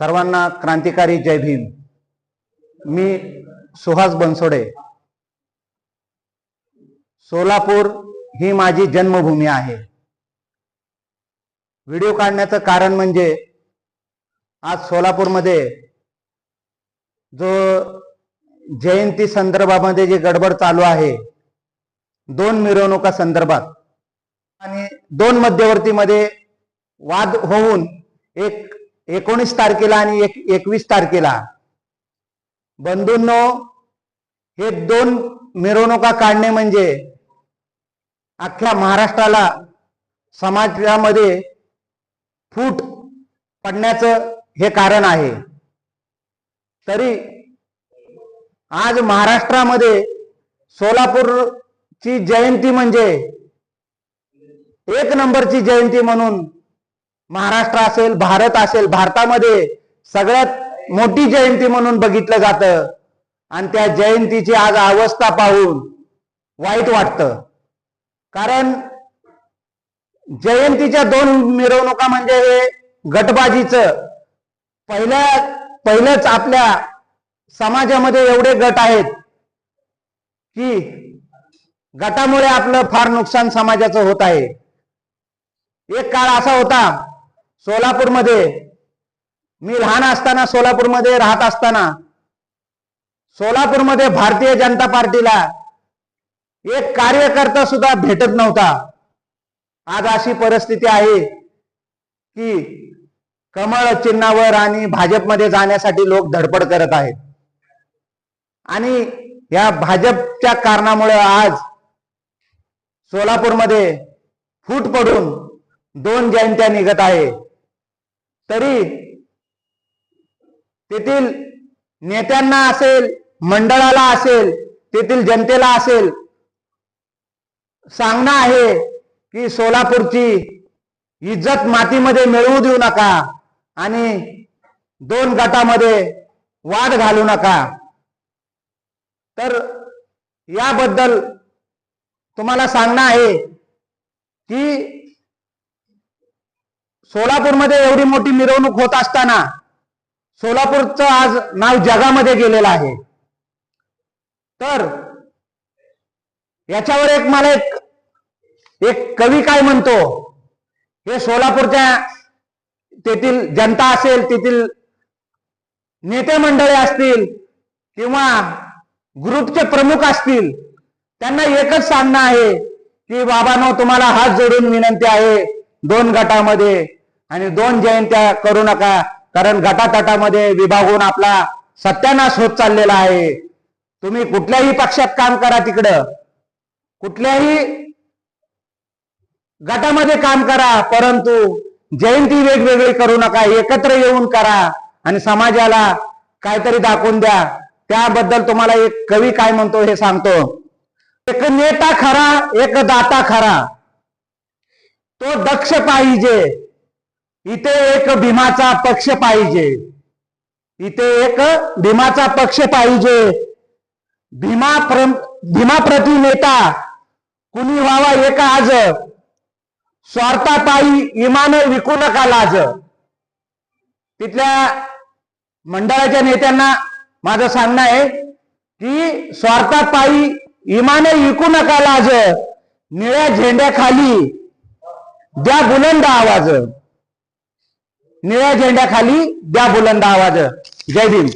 सर्वांना क्रांतिकारी जय भीम। मी सुहास बनसोडे। सोलापूर ही माझी जन्मभूमी आहे। व्हिडिओ काढण्याचं कारण म्हणजे आज सोलापूरमध्ये जो जयंती संदर्भामध्ये जी गडबड चालू आहे, 2 मिरवणुका संदर्भात आणि 2 मध्यवर्तीमध्ये वाद होऊन 19 तारखेला आणि 21 तारखेला बंधूंनो, हे 2 मिरवणुका काढणे म्हणजे अख्ख्या महाराष्ट्राला समाजामध्ये फूट पडण्याचं हे कारण आहे। तरी आज महाराष्ट्रामध्ये सोलापूरची जयंती म्हणजे 1 नंबरची जयंती म्हणून महाराष्ट्र असेल, भारत असेल, भारतामध्ये सगळ्यात मोठी जयंती म्हणून बघितलं जातं। आणि त्या जयंतीची आज अवस्था पाहून वाईट वाटतं। कारण जयंतीच्या 2 मिरवणुका म्हणजे हे गटबाजीचं पहिलंच आपल्या समाजामध्ये एवढे गट आहेत की गटामुळे आपलं फार नुकसान समाजाचं होत आहे। एक काळ असा होता सोलापूरमध्ये, मी लहान असताना सोलापूरमध्ये राहत असताना सोलापूरमध्ये भारतीय जनता पार्टीला एक कार्यकर्ता सुद्धा भेटत नव्हता। आज अशी परिस्थिती आहे की कमळ चिन्हावर आणि भाजपमध्ये जाण्यासाठी लोक धडपड करत आहेत। आणि या भाजपच्या कारणामुळे आज सोलापूरमध्ये फूट पडून 2 जयंत्या निघत आहे। तरी तेथील नेत्यांना असेल, मंडळाला असेल, तेथील जनतेला असेल सांगणं आहे की सोलापूरची इज्जत मातीमध्ये मिळवू देऊ नका आणि 2 गटामध्ये वाद घालू नका। तर याबद्दल तुम्हाला सांगणं आहे की सोलापूरमध्ये एवढी मोठी मिरवणूक होत असताना सोलापूरचं आज नाव जगामध्ये गेलेलं आहे। तर याच्यावर मला एक कवी काय म्हणतो, हे सोलापूरच्या तेथील जनता असेल, तेथील नेते मंडळी असतील किंवा ग्रुपचे प्रमुख असतील, त्यांना एकच सांगणं आहे की बाबांनो, तुम्हाला हात जोडून विनंती आहे, 2 गटामध्ये आणि 2 जयंत्या करू नका। कारण गटातटामध्ये विभागून आपला सत्यानाश होत चाललेला आहे। तुम्ही कुठल्याही पक्षात काम करा, तिकडं कुठल्याही गटामध्ये काम करा, परंतु जयंती वेगवेगळी करू नका, एकत्र येऊन करा आणि समाजाला काहीतरी दाखवून द्या। त्याबद्दल तुम्हाला एक कवी काय म्हणतो हे सांगतो। एक नेता खरा, एक दाता खरा, तो दक्ष पाहिजे, इथे एक भीमाचा पक्ष पाहिजे, इथे एक भीमाचा पक्ष पाहिजे। भीमाप्रती नेता कुणी व्हावा एक आज, स्वार्थापायी इमान विकू नका लाज। तिथल्या मंडळाच्या नेत्यांना माझं सांगणं आहे की स्वार्थापायी इमान विकू नका लाज, निळ्या झेंड्याखाली द्या बुलंद आवाज, निळ्या झेंड्याखाली द्या बुलंद आवाज। जय भीम।